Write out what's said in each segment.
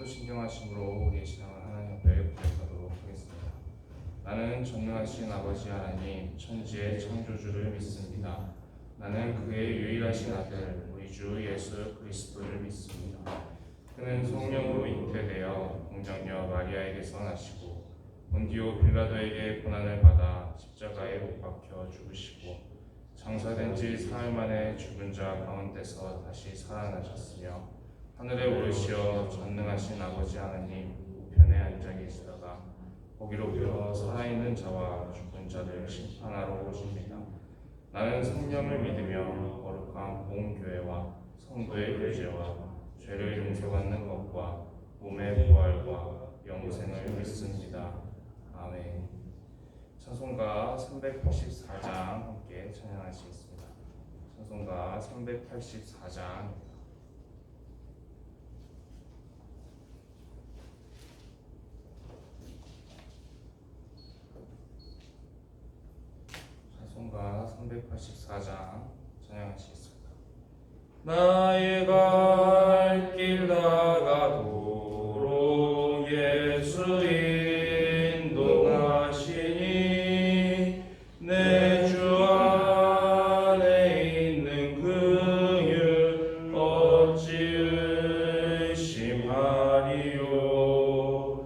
신경하심으로 우리의 신앙을 하나님 앞에 고백하도록 하겠습니다. 나는 전능하신 아버지 하나님 천지의 창조주를 믿습니다. 나는 그의 유일하신 아들 우리 주 예수 그리스도를 믿습니다. 그는 성령으로 잉태되어 동정녀 마리아에게서 나시고 본디오 빌라도에게 고난을 받아 십자가에 못 박혀 죽으시고 장사된 지 사흘 만에 죽은 자 가운데서 다시 살아나셨으며 하늘에 오르시어 전능하신 아버지 하나님 우편에 앉아 계시다가 거기로부터 살아있는 자와 죽은 자를 심판하러 오십니다. 나는 성령을 믿으며 거룩한 공교회와 성도의 교제와 죄를 용서받는 것과 몸의 부활과 영생을 믿습니다. 아멘. 찬송가 384장 함께 찬양하시겠습니다. 찬송가 384장 찬송가 384장 찬양하시겠습니다. 나의 갈 길 나가도록 예수 인도하시니 내 주 안에 있는 긍휼 어찌 의심하리요.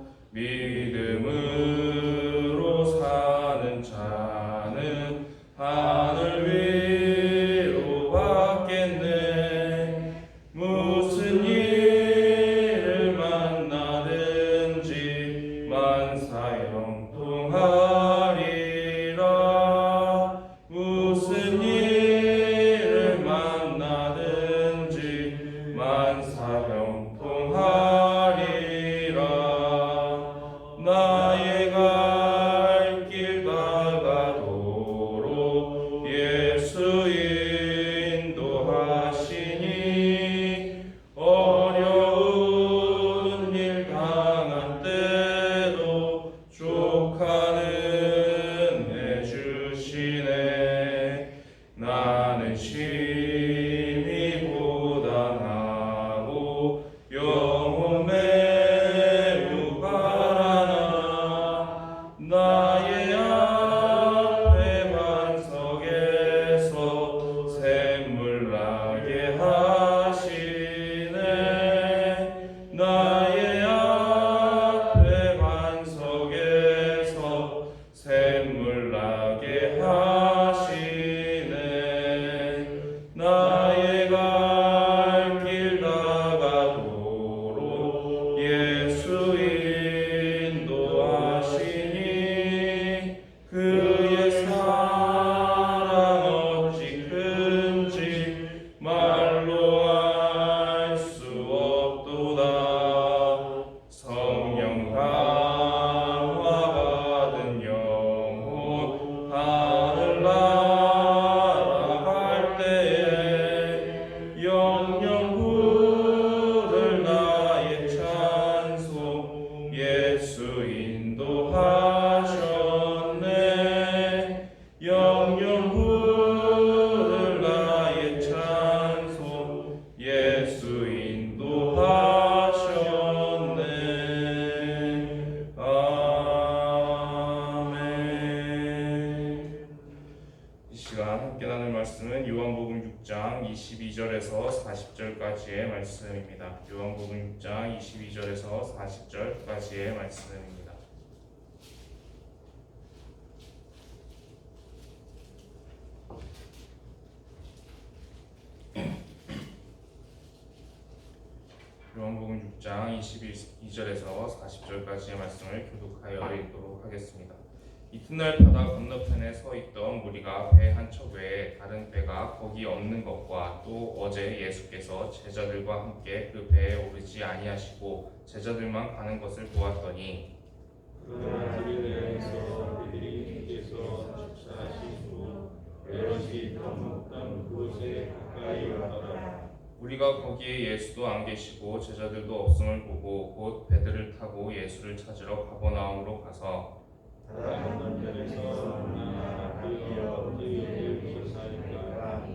믿음으로 사는 자는 하늘 위로 받겠네. 무슨 일을 만나든지 만사형통하리라. 무슨 일을 만나든지 만사형통하리라. 나의 갈 길 나가도록 예수 인도하시니 어려운 일 당한 때도 족하는 해주시네. 나는 심히 고단하고 영혼 매우 바라나 나의 앞에 반석에서 샘물 나게 하시네. 나의 앞에 반석에서 샘물 나게 하시네. 나의 갈 길 나가도록 예수 인도하시니 그의 사랑 어찌 큰지 말로 알 수 없도다. 성령 감화 받은 영혼 하늘 날아갈 때에 영영 부를 나의 찬송 예수 인도하셨네. 영영 부를 나의 찬송 예수 인도하셨네. 아멘. 이 시간 함께 나눌 말씀은 요한복음 6장 22절에서 40절까지의 말씀입니다. 요한복음 6장 22절에서 40절까지의 말씀입니다. 요한복음 6장 22절에서 40절까지의 말씀을 교독하여 읽도록 하겠습니다. 이튿날 바다 건너편에 서 있던 무리가 배 한 척 외에 다른 배가 거기 없는 것과 또 어제 예수께서 제자들과 함께 그 배에 오르지 아니하시고 제자들만 가는 것을 보았더니 그러나 갈릴레아에서 그들이 주께서 축사하시고 여럿이 밥 먹던 그곳에 가까이 왔더라. 우리가 거기에 예수도 안 계시고 제자들도 없음을 보고 곧 배들을 타고 예수를 찾으러 가버나움으로 가서 다른 건너편에서 우리가 그리어 너희에게 오셨사니까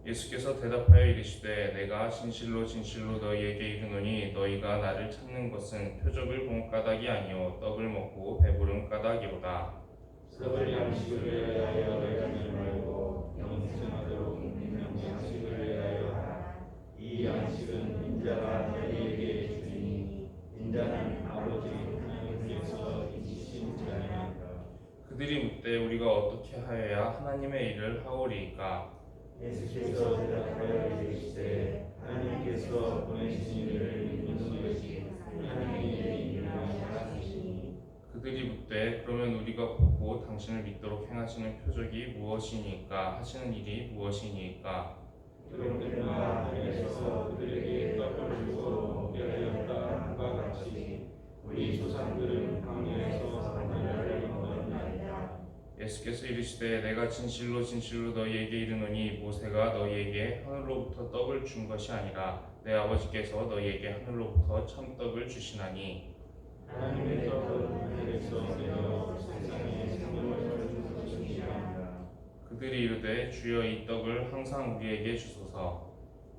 예수께서 대답하여 이르시되 내가 진실로 진실로 너희에게 이르노니 너희가 나를 찾는 것은 표적을 본 까닭이 아니요 떡을 먹고 배부른 까닭이로다. 썩을 양식을 위하여 하지 말고 영생하도록 있는 양식을 위하여 하라. 이 양식은 인자가 너희에게 주니 인자는 아버지 하나님께서 이치신 자니라. 그들이 묻되 우리가 어떻게 하여야 하나님의 일을 하오리이까? 예수께서 대답하여 이르시되 하나님께서 보내신 이를 믿는 것이 하나님의 유명하시니. 그들이 묻되 그러면 우리가 보고 당신을 믿도록 행하시는 표적이 무엇이니까 하시는 일이 무엇이니까? 그런가 하늘에서 그들에게 떡을 주고 먹게 하였다 함과 같이 우리 조상들은 광야에서 만나를 먹었나이다. 예수께서 이르시되 내가 진실로 진실로 너희에게 이르노니 모세가 너희에게 하늘로부터 떡을 준 것이 아니라 내 아버지께서 너희에게 하늘로부터 참 떡을 주시나니. 하나님의 떡은 하늘에서 내려 세상에 생명을 주는 것이 아니라. 그들이 이르되 주여 이 떡을 항상 우리에게 주소서.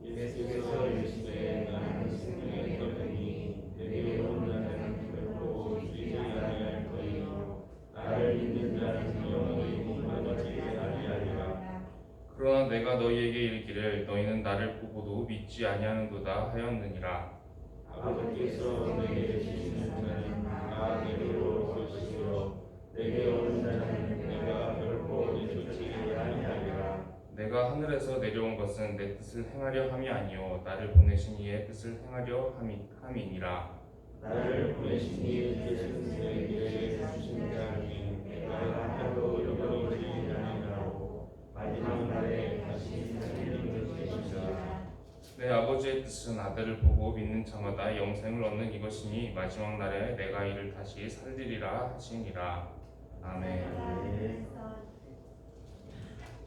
예수께서 이르시되 나는 생명의 떡이니 내게 온 자는 결코 죽지 아니할 터이요 나를 믿는 자는 영원히 목마르지 아니하리라. 그러나 내가 너희에게 이르기를 너희는 나를 보고도 믿지 아니하는도다 하였느니라. 아버지께서 내게 주시는 자는 다 내게로 올 것이요 내게 오는 자는 내가 결코 내쫓지 아니하리라. 내가 하늘에서 내려온 것은 내 뜻을 행하려 함이 아니요 나를 보내신 이의 뜻을 행하려 함이니라. 나를 보내신 이의 뜻은 내게 주신 자니 내가 하나도 잃어버리지 아니하고 마지막 날에 다시 살리는 것이시라. 내 아버지의 뜻은 아들을 보고 믿는 자마다 영생을 얻는 이것이니 마지막 날에 내가 이를 다시 살리리라 하시니라. 아멘.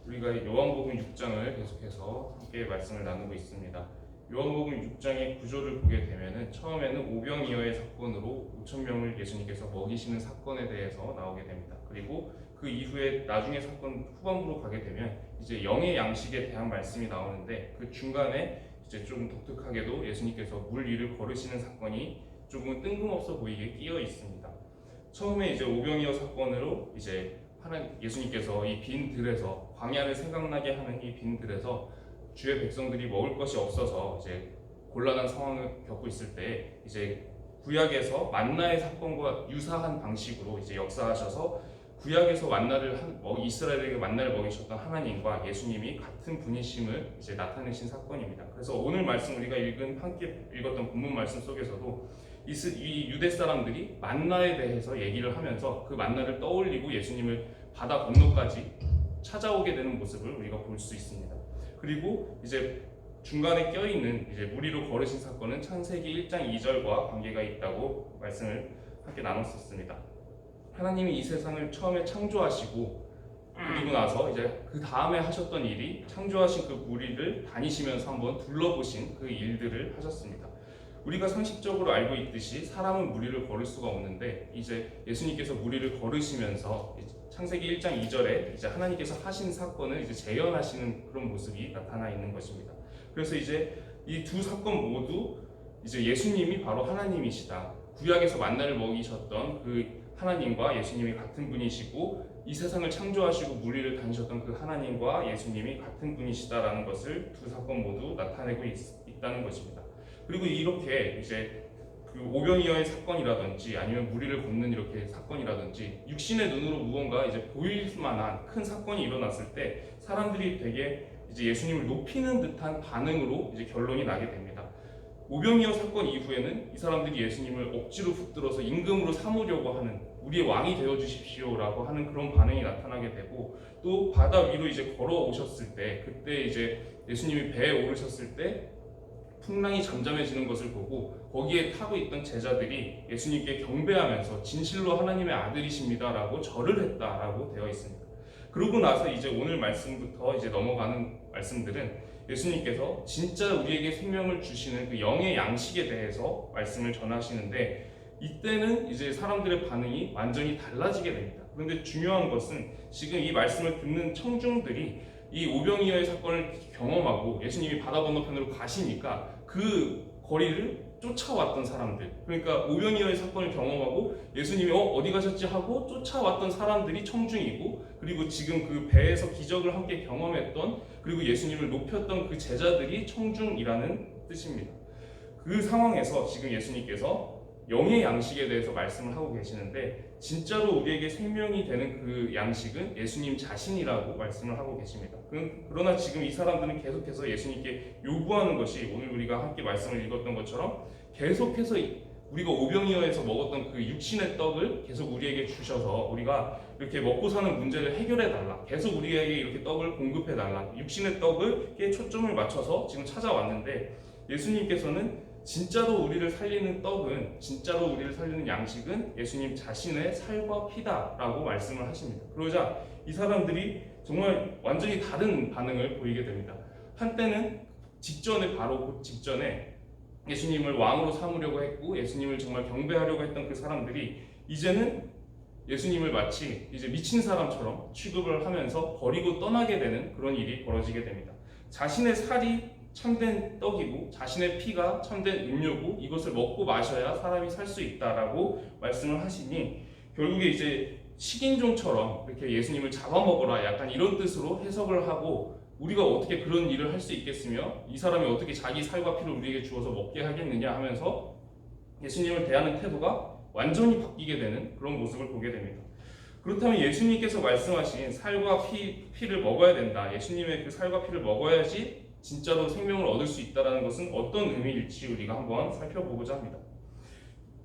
우리가 요한복음 6장을 계속해서 함께 말씀을 나누고 있습니다. 요한복음 6장의 구조를 보게 되면은 처음에는 오병이어의 사건으로 5,000명을 예수님께서 먹이시는 사건에 대해서 나오게 됩니다. 그리고 그 이후에 나중에 사건 후반부로 가게 되면 이제 영의 양식에 대한 말씀이 나오는데 그 중간에 이제 좀 독특하게도 예수님께서 물 위를 걸으시는 사건이 조금은 뜬금없어 보이게 끼어 있습니다. 처음에 이제 오병이어 사건으로 이제 예수님께서 이 빈 들에서 광야를 생각나게 하는 이 빈 들에서 주의 백성들이 먹을 것이 없어서 이제 곤란한 상황을 겪고 있을 때 이제 구약에서 만나의 사건과 유사한 방식으로 이제 역사하셔서 구약에서 이스라엘에게 만나를 먹이셨던 하나님과 예수님이 같은 분이심을 이제 나타내신 사건입니다. 그래서 오늘 말씀 우리가 함께 읽었던 본문 말씀 속에서도 이 유대 사람들이 만나에 대해서 얘기를 하면서 그 만나를 떠올리고 예수님을 바다 건너까지 찾아오게 되는 모습을 우리가 볼 수 있습니다. 그리고 이제 중간에 껴있는 이제 물 위로 걸으신 사건은 창세기 1장 2절과 관계가 있다고 말씀을 함께 나눴었습니다. 하나님이 이 세상을 처음에 창조하시고 그리고 나서 이제 그 다음에 하셨던 일이 창조하신 그 물 위를 다니시면서 한번 둘러보신 그 일들을 하셨습니다. 우리가 상식적으로 알고 있듯이 사람은 물 위를 걸을 수가 없는데 이제 예수님께서 물 위를 걸으시면서 창세기 1장 2절에 이제 하나님께서 하신 사건을 이제 재현하시는 그런 모습이 나타나 있는 것입니다. 그래서 이제 이 두 사건 모두 이제 예수님이 바로 하나님이시다. 구약에서 만나를 먹이셨던 그 하나님과 예수님이 같은 분이시고 이 세상을 창조하시고 물 위를 다니셨던 그 하나님과 예수님이 같은 분이시다라는 것을 두 사건 모두 나타내고 있다는 것입니다. 그리고 이렇게 이제 그 오병이어의 사건이라든지 아니면 물 위를 걷는 이렇게 사건이라든지 육신의 눈으로 무언가 이제 보일 만한 큰 사건이 일어났을 때 사람들이 되게 이제 예수님을 높이는 듯한 반응으로 이제 결론이 나게 됩니다. 오병이어 사건 이후에는 이 사람들이 예수님을 억지로 붙들어서 임금으로 삼으려고 하는 우리의 왕이 되어 주십시오라고 하는 그런 반응이 나타나게 되고 또 바다 위로 이제 걸어오셨을 때 그때 이제 예수님이 배에 오르셨을 때 풍랑이 잠잠해지는 것을 보고 거기에 타고 있던 제자들이 예수님께 경배하면서 진실로 하나님의 아들이십니다라고 절을 했다라고 되어 있습니다. 그러고 나서 이제 오늘 말씀부터 이제 넘어가는 말씀들은 예수님께서 진짜 우리에게 생명을 주시는 그 영의 양식에 대해서 말씀을 전하시는데 이때는 이제 사람들의 반응이 완전히 달라지게 됩니다. 그런데 중요한 것은 지금 이 말씀을 듣는 청중들이 이 오병이어의 사건을 경험하고 예수님이 바다 건너편으로 가시니까 그 거리를 쫓아왔던 사람들, 그러니까 오병이어의 사건을 경험하고 예수님이 어디 가셨지 하고 쫓아왔던 사람들이 청중이고, 그리고 지금 그 배에서 기적을 함께 경험했던, 그리고 예수님을 높였던 그 제자들이 청중이라는 뜻입니다. 그 상황에서 지금 예수님께서 영의 양식에 대해서 말씀을 하고 계시는데, 진짜로 우리에게 생명이 되는 그 양식은 예수님 자신이라고 말씀을 하고 계십니다. 그러나 지금 이 사람들은 계속해서 예수님께 요구하는 것이, 오늘 우리가 함께 말씀을 읽었던 것처럼 계속해서 우리가 오병이어에서 먹었던 그 육신의 떡을 계속 우리에게 주셔서 우리가 이렇게 먹고 사는 문제를 해결해 달라, 계속 우리에게 이렇게 떡을 공급해 달라, 육신의 떡에 초점을 맞춰서 지금 찾아왔는데, 예수님께서는 진짜로 우리를 살리는 떡은, 진짜로 우리를 살리는 양식은 예수님 자신의 살과 피다라고 말씀을 하십니다. 그러자 이 사람들이 정말 완전히 다른 반응을 보이게 됩니다. 한때는 바로 그 직전에 예수님을 왕으로 삼으려고 했고 예수님을 정말 경배하려고 했던 그 사람들이 이제는 예수님을 마치 이제 미친 사람처럼 취급을 하면서 버리고 떠나게 되는 그런 일이 벌어지게 됩니다. 자신의 살이 참된 떡이고 자신의 피가 참된 음료고 이것을 먹고 마셔야 사람이 살 수 있다라고 말씀을 하시니, 결국에 이제 식인종처럼 이렇게 예수님을 잡아먹어라, 약간 이런 뜻으로 해석을 하고, 우리가 어떻게 그런 일을 할 수 있겠으며 이 사람이 어떻게 자기 살과 피를 우리에게 주어서 먹게 하겠느냐 하면서 예수님을 대하는 태도가 완전히 바뀌게 되는 그런 모습을 보게 됩니다. 그렇다면 예수님께서 말씀하신 살과 피를 먹어야 된다, 예수님의 그 살과 피를 먹어야지 진짜로 생명을 얻을 수 있다는 것은 어떤 의미일지 우리가 한번 살펴보고자 합니다.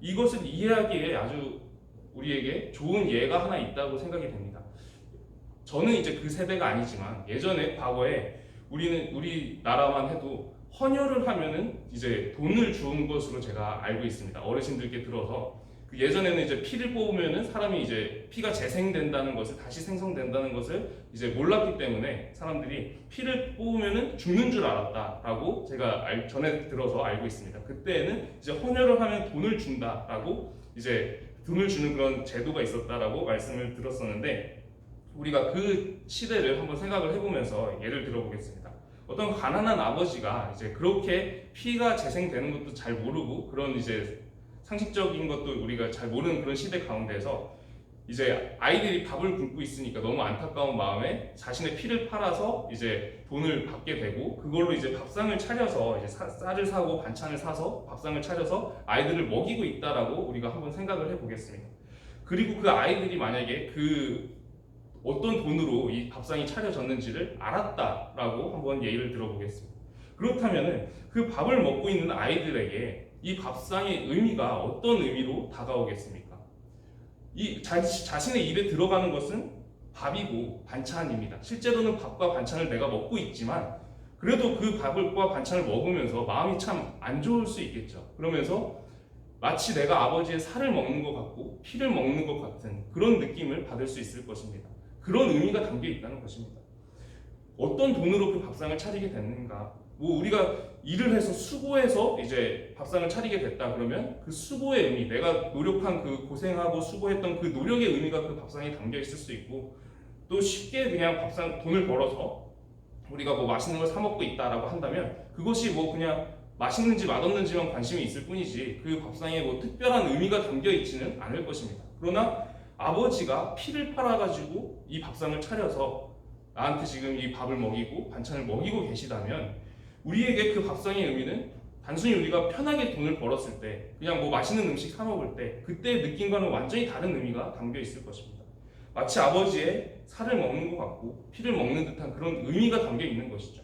이것을 이해하기에 아주 우리에게 좋은 예가 하나 있다고 생각이 됩니다. 저는 이제 그 세대가 아니지만 예전에 과거에 우리나라만 해도 헌혈을 하면은 이제 돈을 주는 것으로 제가 알고 있습니다. 어르신들께 들어서 예전에는 이제 피를 뽑으면은 사람이 이제 피가 재생된다는 것을, 다시 생성된다는 것을 이제 몰랐기 때문에 사람들이 피를 뽑으면은 죽는 줄 알았다라고 제가 전에 들어서 알고 있습니다. 그때는 이제 헌혈을 하면 돈을 준다라고, 이제 돈을 주는 그런 제도가 있었다라고 말씀을 들었었는데, 우리가 그 시대를 한번 생각을 해보면서 예를 들어보겠습니다. 어떤 가난한 아버지가 이제 그렇게 피가 재생되는 것도 잘 모르고, 그런 이제 상식적인 것도 우리가 잘 모르는 그런 시대 가운데서 이제 아이들이 밥을 굶고 있으니까 너무 안타까운 마음에 자신의 피를 팔아서 이제 돈을 받게 되고, 그걸로 이제 밥상을 차려서 이제 쌀을 사고 반찬을 사서 밥상을 차려서 아이들을 먹이고 있다라고 우리가 한번 생각을 해보겠습니다. 그리고 그 아이들이 만약에 그 어떤 돈으로 이 밥상이 차려졌는지를 알았다라고 한번 예를 들어보겠습니다. 그렇다면은 그 밥을 먹고 있는 아이들에게 이 밥상의 의미가 어떤 의미로 다가오겠습니까? 이 자신의 입에 들어가는 것은 밥이고 반찬입니다. 실제로는 밥과 반찬을 내가 먹고 있지만 그래도 그 밥과 반찬을 먹으면서 마음이 참 안 좋을 수 있겠죠. 그러면서 마치 내가 아버지의 살을 먹는 것 같고 피를 먹는 것 같은 그런 느낌을 받을 수 있을 것입니다. 그런 의미가 담겨 있다는 것입니다. 어떤 돈으로 그 밥상을 차리게 됐는가? 우리가 일을 해서 수고해서 이제 밥상을 차리게 됐다 그러면 그 수고의 의미, 내가 노력한 그 고생하고 수고했던 그 노력의 의미가 그 밥상에 담겨 있을 수 있고, 또 쉽게 그냥 돈을 벌어서 우리가 뭐 맛있는 걸 사 먹고 있다라고 한다면 그것이 뭐 그냥 맛있는지 맛없는지만 관심이 있을 뿐이지 그 밥상에 뭐 특별한 의미가 담겨 있지는 않을 것입니다. 그러나 아버지가 피를 팔아가지고 이 밥상을 차려서 나한테 지금 이 밥을 먹이고 반찬을 먹이고 계시다면, 우리에게 그 밥상의 의미는 단순히 우리가 편하게 돈을 벌었을 때 그냥 뭐 맛있는 음식 사 먹을 때 그때의 느낌과는 완전히 다른 의미가 담겨 있을 것입니다. 마치 아버지의 살을 먹는 것 같고 피를 먹는 듯한 그런 의미가 담겨 있는 것이죠.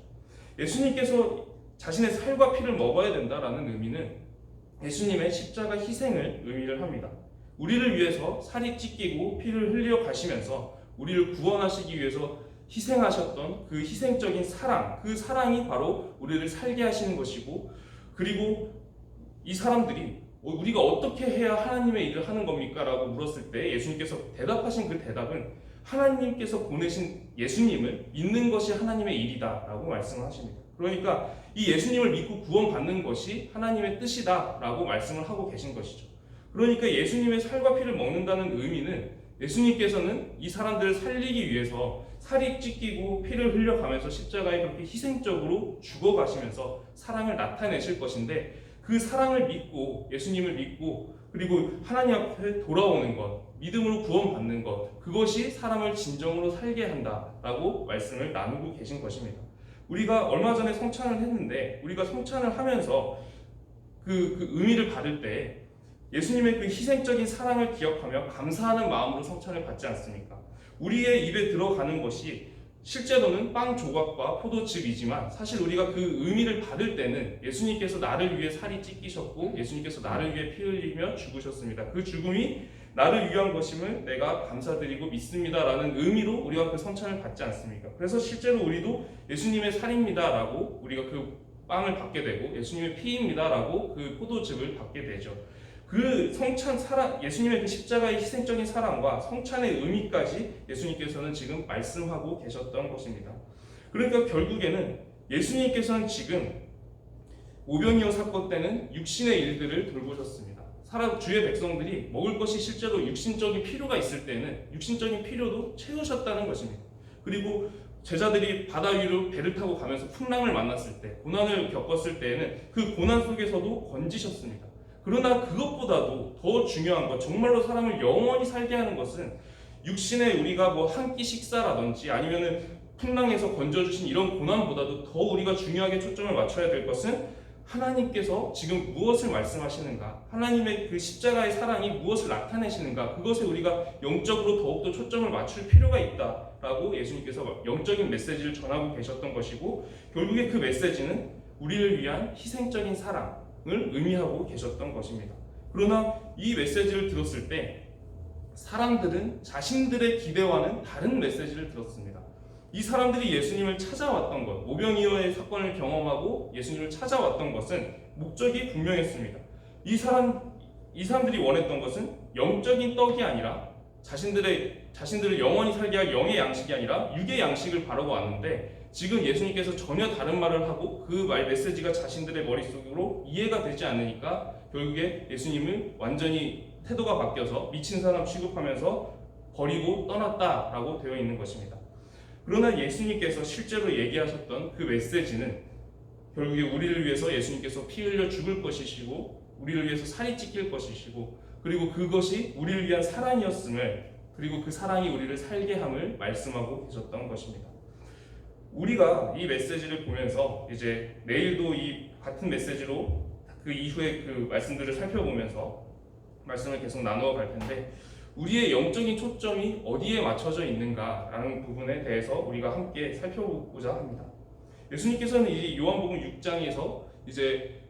예수님께서 자신의 살과 피를 먹어야 된다라는 의미는 예수님의 십자가 희생을 의미를 합니다. 우리를 위해서 살이 찢기고 피를 흘려 가시면서 우리를 구원하시기 위해서 희생하셨던 그 희생적인 사랑, 그 사랑이 바로 우리를 살게 하시는 것이고, 그리고 이 사람들이 우리가 어떻게 해야 하나님의 일을 하는 겁니까? 라고 물었을 때 예수님께서 대답하신 그 대답은 하나님께서 보내신 예수님을 믿는 것이 하나님의 일이다 라고 말씀을 하십니다. 그러니까 이 예수님을 믿고 구원받는 것이 하나님의 뜻이다 라고 말씀을 하고 계신 것이죠. 그러니까 예수님의 살과 피를 먹는다는 의미는 예수님께서는 이 사람들을 살리기 위해서 살이 찢기고 피를 흘려가면서 십자가에 그렇게 희생적으로 죽어가시면서 사랑을 나타내실 것인데, 그 사랑을 믿고 예수님을 믿고 그리고 하나님 앞에 돌아오는 것, 믿음으로 구원받는 것, 그것이 사람을 진정으로 살게 한다라고 말씀을 나누고 계신 것입니다. 우리가 얼마 전에 성찬을 했는데, 우리가 성찬을 하면서 그 의미를 받을 때 예수님의 그 희생적인 사랑을 기억하며 감사하는 마음으로 성찬을 받지 않습니까? 우리의 입에 들어가는 것이 실제로는 빵 조각과 포도즙이지만, 사실 우리가 그 의미를 받을 때는 예수님께서 나를 위해 살이 찢기셨고 예수님께서 나를 위해 피 흘리며 죽으셨습니다. 그 죽음이 나를 위한 것임을 내가 감사드리고 믿습니다라는 의미로 우리가 그 성찬을 받지 않습니까? 그래서 실제로 우리도 예수님의 살입니다라고 우리가 그 빵을 받게 되고, 예수님의 피입니다라고 그 포도즙을 받게 되죠. 그 성찬 사랑, 예수님의 그 십자가의 희생적인 사랑과 성찬의 의미까지 예수님께서는 지금 말씀하고 계셨던 것입니다. 그러니까 결국에는 예수님께서는 지금 오병이어 사건 때는 육신의 일들을 돌보셨습니다. 주의 백성들이 먹을 것이 실제로 육신적인 필요가 있을 때는 육신적인 필요도 채우셨다는 것입니다. 그리고 제자들이 바다 위로 배를 타고 가면서 풍랑을 만났을 때, 고난을 겪었을 때에는 그 고난 속에서도 건지셨습니다. 그러나 그것보다도 더 중요한 것, 정말로 사람을 영원히 살게 하는 것은 육신의 우리가 뭐 한 끼 식사라든지 아니면은 풍랑에서 건져주신 이런 고난보다도 더 우리가 중요하게 초점을 맞춰야 될 것은 하나님께서 지금 무엇을 말씀하시는가, 하나님의 그 십자가의 사랑이 무엇을 나타내시는가, 그것에 우리가 영적으로 더욱더 초점을 맞출 필요가 있다라고 예수님께서 영적인 메시지를 전하고 계셨던 것이고, 결국에 그 메시지는 우리를 위한 희생적인 사랑을 의미하고 계셨던 것입니다. 그러나 이 메시지를 들었을 때 사람들은 자신들의 기대와는 다른 메시지를 들었습니다. 이 사람들이 예수님을 찾아왔던 것, 오병이어의 사건을 경험하고 예수님을 찾아왔던 것은 목적이 분명했습니다. 이 사람들이 원했던 것은 영적인 떡이 아니라 자신들을 영원히 살게 할 영의 양식이 아니라 육의 양식을 바라고 왔는데, 지금 예수님께서 전혀 다른 말을 하고 그 말 메시지가 자신들의 머릿속으로 이해가 되지 않으니까 결국에 예수님을 완전히 태도가 바뀌어서 미친 사람 취급하면서 버리고 떠났다라고 되어 있는 것입니다. 그러나 예수님께서 실제로 얘기하셨던 그 메시지는 결국에 우리를 위해서 예수님께서 피 흘려 죽을 것이시고 우리를 위해서 살이 찢길 것이시고, 그리고 그것이 우리를 위한 사랑이었음을, 그리고 그 사랑이 우리를 살게 함을 말씀하고 계셨던 것입니다. 우리가 이 메시지를 보면서 이제 내일도 이 같은 메시지로 그 이후에 그 말씀들을 살펴보면서 말씀을 계속 나누어 갈 텐데, 우리의 영적인 초점이 어디에 맞춰져 있는가라는 부분에 대해서 우리가 함께 살펴보고자 합니다. 예수님께서는 이 요한복음 6장에서 이제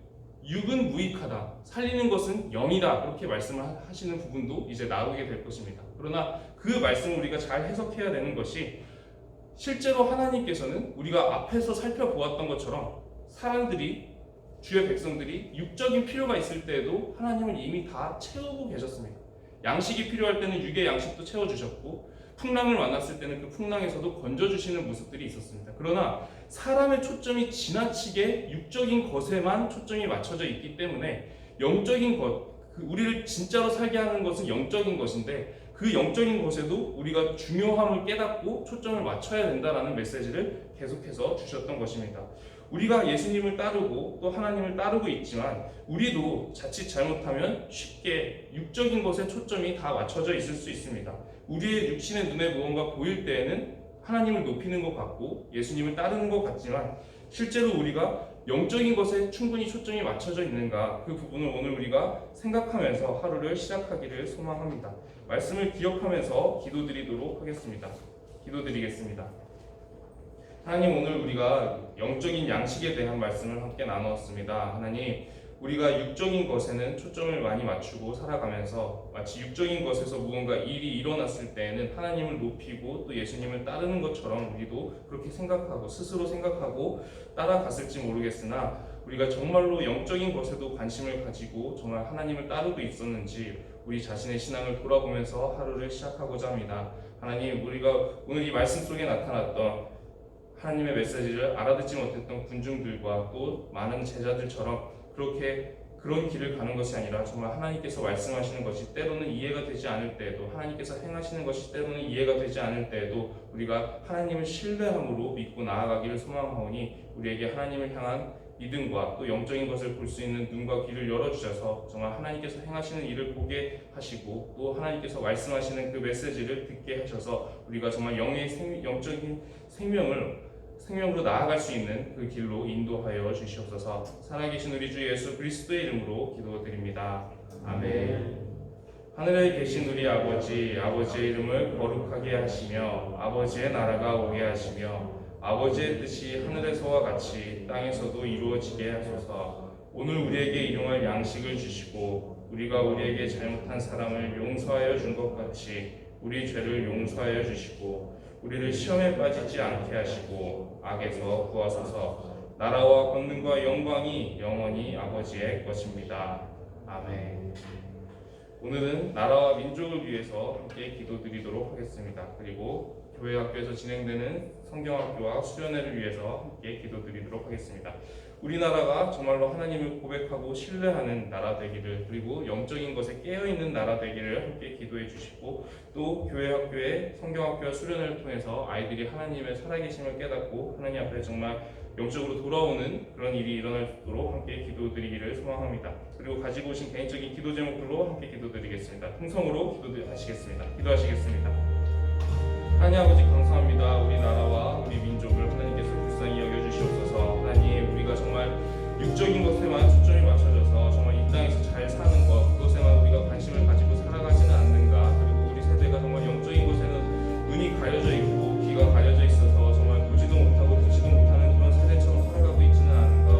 육은 무익하다, 살리는 것은 영이다, 그렇게 말씀을 하시는 부분도 이제 나오게 될 것입니다. 그러나 그 말씀을 우리가 잘 해석해야 되는 것이, 실제로 하나님께서는 우리가 앞에서 살펴보았던 것처럼 사람들이, 주의 백성들이 육적인 필요가 있을 때에도 하나님은 이미 다 채우고 계셨습니다. 양식이 필요할 때는 육의 양식도 채워주셨고, 풍랑을 만났을 때는 그 풍랑에서도 건져주시는 모습들이 있었습니다. 그러나 사람의 초점이 지나치게 육적인 것에만 초점이 맞춰져 있기 때문에 영적인 것, 우리를 진짜로 살게 하는 것은 영적인 것인데, 그 영적인 것에도 우리가 중요함을 깨닫고 초점을 맞춰야 된다라는 메시지를 계속해서 주셨던 것입니다. 우리가 예수님을 따르고 또 하나님을 따르고 있지만, 우리도 자칫 잘못하면 쉽게 육적인 것에 초점이 다 맞춰져 있을 수 있습니다. 우리의 육신의 눈에 무언가 보일 때에는 하나님을 높이는 것 같고 예수님을 따르는 것 같지만, 실제로 우리가 영적인 것에 충분히 초점이 맞춰져 있는가, 그 부분을 오늘 우리가 생각하면서 하루를 시작하기를 소망합니다. 말씀을 기억하면서 기도드리도록 하겠습니다. 기도드리겠습니다. 하나님, 오늘 우리가 영적인 양식에 대한 말씀을 함께 나누었습니다. 하나님, 우리가 육적인 것에는 초점을 많이 맞추고 살아가면서 마치 육적인 것에서 무언가 일이 일어났을 때에는 하나님을 높이고 또 예수님을 따르는 것처럼 우리도 그렇게 생각하고 스스로 생각하고 따라갔을지 모르겠으나, 우리가 정말로 영적인 것에도 관심을 가지고 정말 하나님을 따르고 있었는지 우리 자신의 신앙을 돌아보면서 하루를 시작하고자 합니다. 하나님, 우리가 오늘 이 말씀 속에 나타났던 하나님의 메시지를 알아듣지 못했던 군중들과 또 많은 제자들처럼 그렇게 그런 길을 가는 것이 아니라 정말 하나님께서 말씀하시는 것이 때로는 이해가 되지 않을 때에도, 하나님께서 행하시는 것이 때로는 이해가 되지 않을 때에도 우리가 하나님을 신뢰함으로 믿고 나아가기를 소망하오니, 우리에게 하나님을 향한 믿음과 또 영적인 것을 볼 수 있는 눈과 귀를 열어주셔서 정말 하나님께서 행하시는 일을 보게 하시고, 또 하나님께서 말씀하시는 그 메시지를 듣게 하셔서 우리가 정말 영적인 생명으로 나아갈 수 있는 그 길로 인도하여 주시옵소서. 살아계신 우리 주 예수 그리스도의 이름으로 기도드립니다. 아멘. 하늘에 계신 우리 아버지의 이름을 거룩하게 하시며 아버지의 나라가 오게 하시며 아버지의 뜻이 하늘에서와 같이 땅에서도 이루어지게 하소서. 오늘 우리에게 일용할 양식을 주시고 우리가 우리에게 잘못한 사람을 용서하여 준 것 같이 우리 죄를 용서하여 주시고 우리를 시험에 빠지지 않게 하시고 악에서 구하소서. 나라와 권능과 영광이 영원히 아버지의 것입니다. 아멘. 오늘은 나라와 민족을 위해서 함께 기도드리도록 하겠습니다. 그리고 교회 학교에서 진행되는 성경학교와 수련회를 위해서 함께 기도드리도록 하겠습니다. 우리나라가 정말로 하나님을 고백하고 신뢰하는 나라 되기를, 그리고 영적인 것에 깨어있는 나라 되기를 함께 기도해 주시고, 또 교회 학교의 성경학교와 수련회를 통해서 아이들이 하나님의 살아계심을 깨닫고 하나님 앞에 정말 영적으로 돌아오는 그런 일이 일어날 수 있도록 함께 기도드리기를 소망합니다. 그리고 가지고 오신 개인적인 기도 제목들로 함께 기도드리겠습니다. 통성으로 기도하시겠습니다. 하나님 아버지 감사합니다. 우리나라와 우리 민족을 하나님께서 불쌍히 여겨주시옵소서. 하나님, 우리가 정말 육적인 것에만 초점이 맞춰져서 정말 이 땅에서 잘 사는 것, 그것에만 우리가 관심을 가지고 살아가지는 않는가. 그리고 우리 세대가 정말 영적인 것에는 눈이 가려져 있고 귀가 가려져 있어서 정말 보지도 못하고 듣지도 못하는 그런 세대처럼 살아가고 있지는 않은가.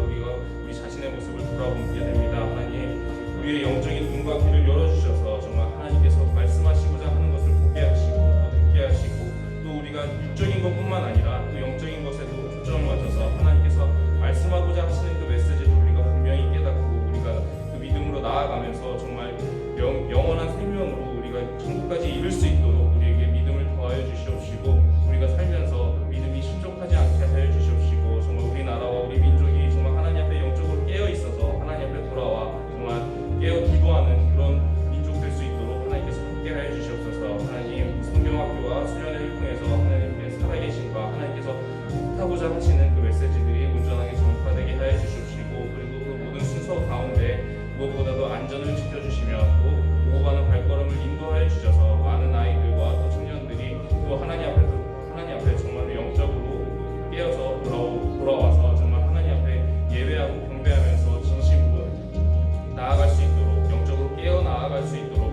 우리 자신의 모습을 돌아보게 됩니다. 하나님, 우리의 영적인 눈과 귀를 열어주셔서 정말 하나님께서 말씀하시고자 하는 것을 보게 하시고 또 듣게 하시고, 또 우리가 육적인 것뿐만 아니라 또 영적인 것에도 초점을 맞춰서 하나님께서 말씀하고자 하시는 그 메시지를 우리가 분명히 깨닫고 우리가 그 믿음으로 나아가면서 정말 영원한 생명으로 우리가 천국까지 이룰 수 있도록 우리에게 믿음을 더하여 주시옵시고, 우리가 살면서 믿음이 실족하지 않게 하여 주시옵시고, 정말 우리나라와 우리 민족이 정말 하나님 앞에 영적으로 깨어 있어서 하나님 앞에 돌아와 정말 깨어 기도하는 그런 민족 될 수 있도록 하나님께서 함께 하여 주시옵소서. 하나님, 성경학교와 수련회를 통해서 하나님의 살아계신과 하나님께서 하고자 하시는 그 메시지들이 온전하게 전파되게 하여 주시옵시고, 그리고 그 모든 순서 가운데 무엇보다도 안전을 지켜주시며 또 오고 가는 발걸음을 인도하여 주셔서 많은 아이들과 또 청년들이 또 하나님 앞에 정말 영적으로 깨어서 돌아와서 정말 하나님 앞에 예배하고 경배하면서 진심으로 나아갈 수 있도록, 영적으로 깨어 나아갈 수 있도록